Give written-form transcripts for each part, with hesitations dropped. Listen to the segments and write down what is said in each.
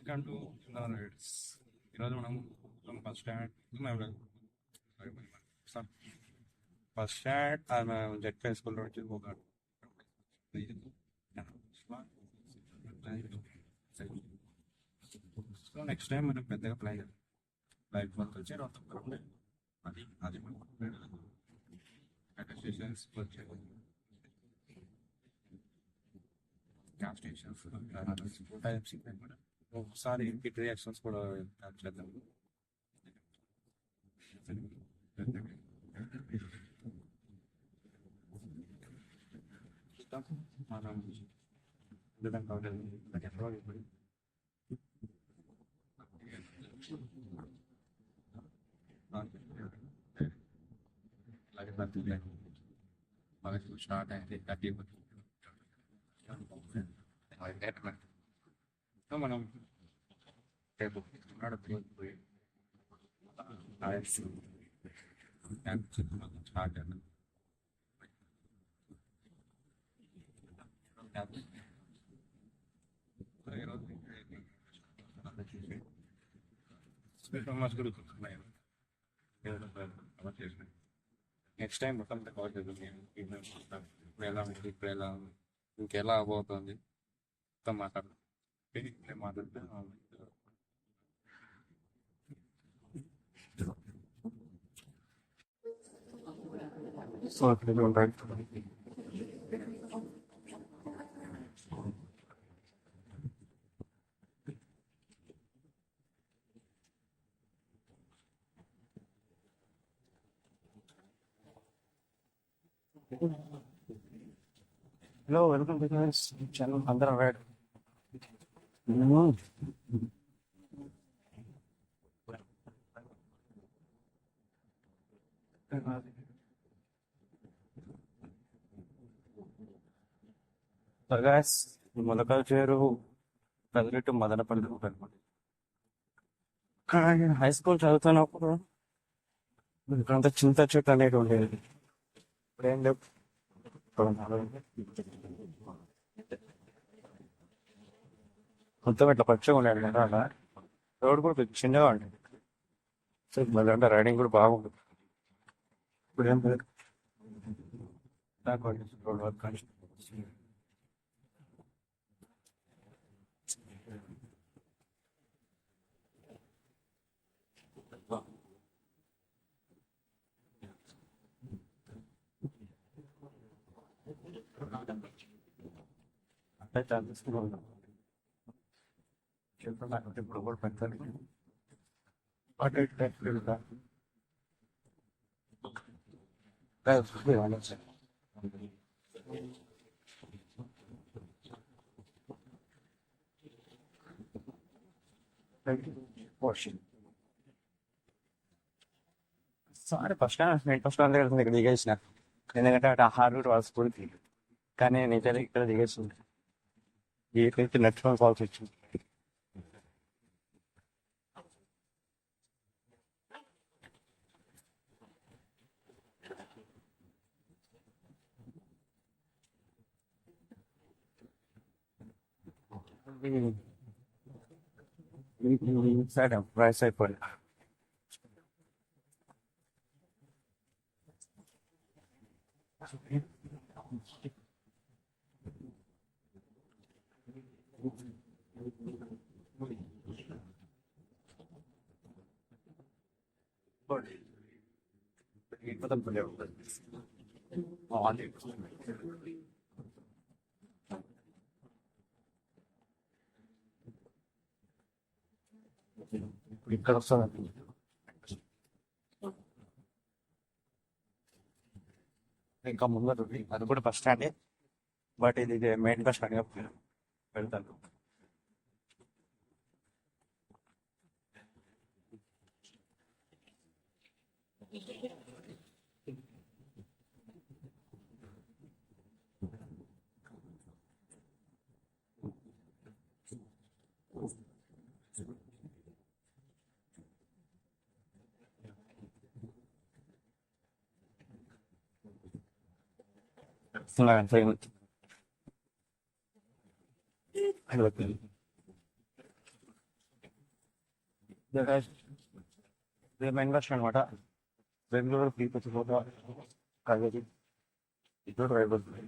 Welcome to rides. ఈరోజు మనం first stand first stand Z స్కూల్లో వచ్చి ఒక సో నెక్స్ట్ టైం మనం పెద్దగా ప్లాన్ చేయాలి. లైఫ్ వర్క్ వచ్చి అది అది స్టేషన్స్ గ్యాస్ స్టేషన్స్ ఒకసారి ఇంటి రియాక్షన్స్ కూడా చేద్దాం. మనం స్టార్ట్ అయింది 30 మనం రేపు స్టార్ట్ చేద్దాం. నెక్స్ట్ టైం మొత్తం కవర్ చేద్దాం. ఇప్పుడు ఎలా ఉంది, ఇప్పుడు ఎలా ఉంది, ఇంకెలా అవబోతుంది మొత్తం మాట్లాడదాం. మాట్లాడితే సో అట్లా ఉంటాయి. హలో, వెల్కమ్ టు ఛానల్ అందరం రైడ్. మొలకల చేరు కదిలిట్టు మదనపల్లి అనమాట. కానీ హై స్కూల్ చదువుతున్నప్పుడు ఇక్కడంతా చింత చెట్టు అనేది ఉండేది. ఇప్పుడు ఏం లేవు. మొత్తం ఇట్లా పచ్చిగా ఉండేది కదా. అలా రోడ్ కూడా చిన్నగా ఉండేది. సో మళ్ళీ అంటే రైడింగ్ కూడా బాగుంటుంది. ఇప్పుడు ఏం లేదు. రోడ్ వర్క్ కానీ అంటే ఛాన్సెస్ కూడా ఉన్నాయి. చెప్పండి ఇప్పుడు కూడా పెడతారు. సారీ ఫస్ట్ నేను ఫస్ట్ దగ్గర ఇక్కడ దిగేసిన. ఎందుకంటే అటు ఆహార రూట్ వాళ్ళ స్కూల్కి, కానీ నేను ఇక్కడ దిగేసింది. ఈ నుంచి నడుచుకొని పోవాల్సి వచ్చింది. సైడ్ రైట్ సైడ్ పోయి ఇక్కడ వస్తుంది. ఇంకా ముందర అది కూడా బస్ స్టాండే, బట్ ఇది మెయిన్ బస్ స్టాండ్గా వెళ్తాను. మెయిన్ బస్ అనమాట. బెంగళూరు తిరుపతి ఫోటో కాగేది ఇప్పుడు రైలు దొరుకుతాయి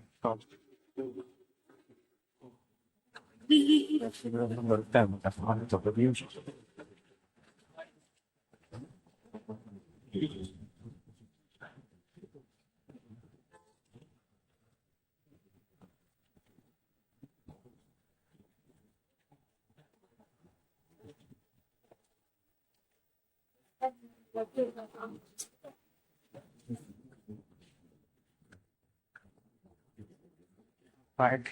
అనమాట. రైట్.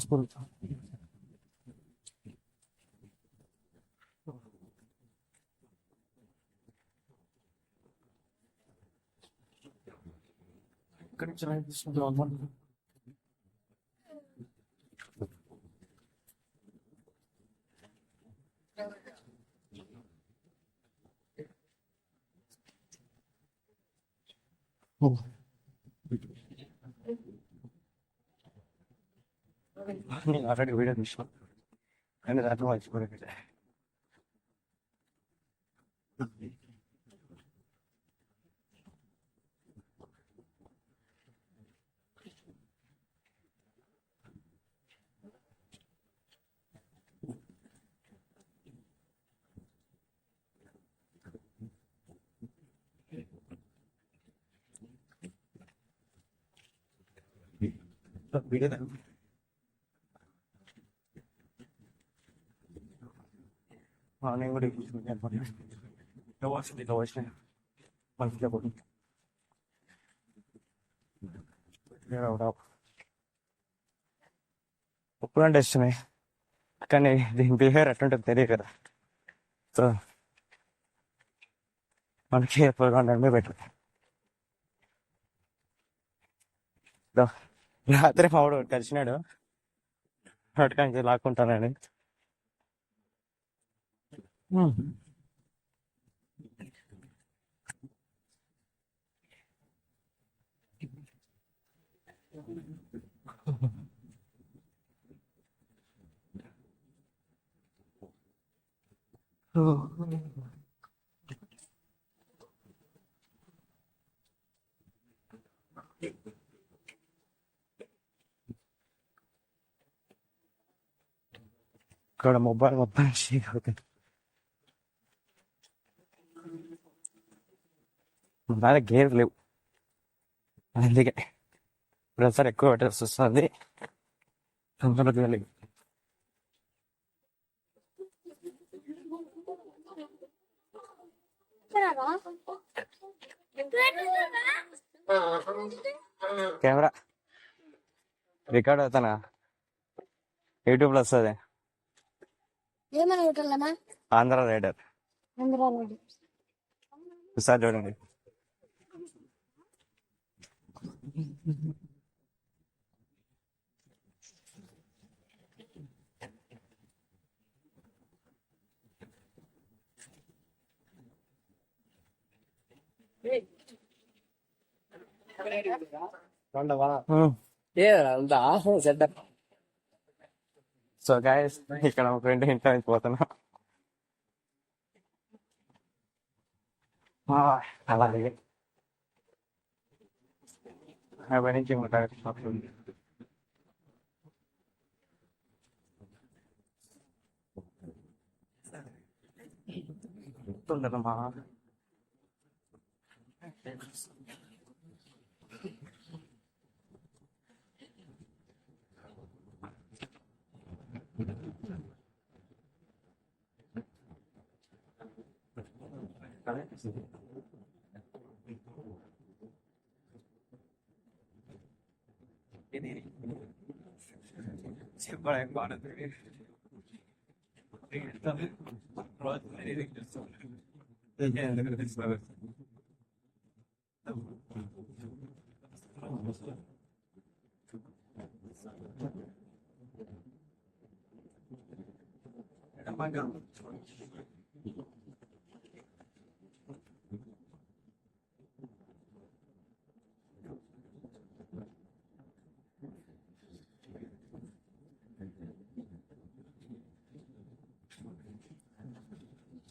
స్కూల్ ఇక్కడ నుంచి నేను ఆల్రెడీ వీడియో తీసిన కానీ దాంట్లో మర్చిపోయాను. వీడియో నేను కూడా ఇలా వచ్చినాయి మంచిగా పోతుంది. ఉప్పు అంటే ఇష్టమే కానీ దీని బిహేవియర్ ఎట్లుంటుంది తెలియదు కదా. సో మనకి ఎప్పుడు ఉండడమే బెటర్. రాత్రి మావాడు కలిసినాడు పట్టుకానికి లాక్కుంటానని. ఇక్కడ మొబైల్ మొత్తం షేక్ అవుతుంది. బాగా గేర్ లేవు అందుకే ప్రెషర్ ఎక్కువ పెట్టాల్సి వస్తుంది. తొందరగా లేవు. కెమెరా రికార్డ్ అవుతానా యూట్యూబ్ లో వస్తుంది. ఆంధ్ర రైడర్ ఒకసారి చూడండి. సో గైస్ ఇక్కడ ఒక ఫ్రెండ్ ఇంట్లో నుంచి పోతున్నా. అలాగే అవన్నీ నుంచి ఉంటాయి షాప్స్ ఉంది ఉందన్నమా చెప్పడానికి బాగుంటుంది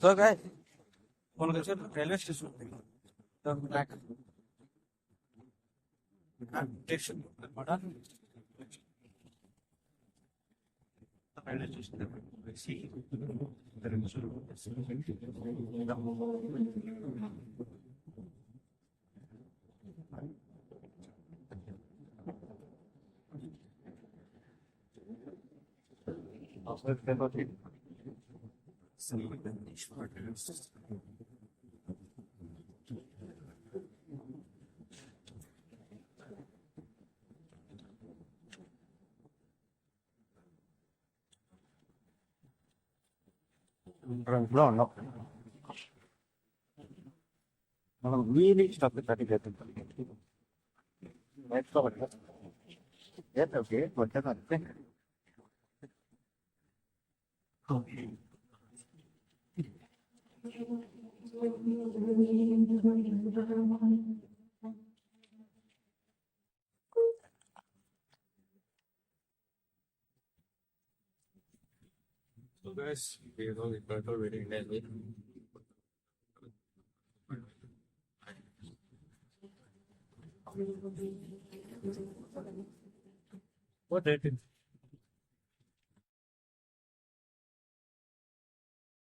సో గాయ్ మనకు వచ్చే రైల్వే స్టేషన్ ఉంది బ్లాక్ స్టేషన్ అనమాట రైల్వే స్టేషన్ లో ఉన్నాం మనం వీలు స్టాప్ థర్టీ చేద్దాం నేర్చుకోవాలి ఓకే వచ్చాను అంతే So guys, we know the control very nicely. What date?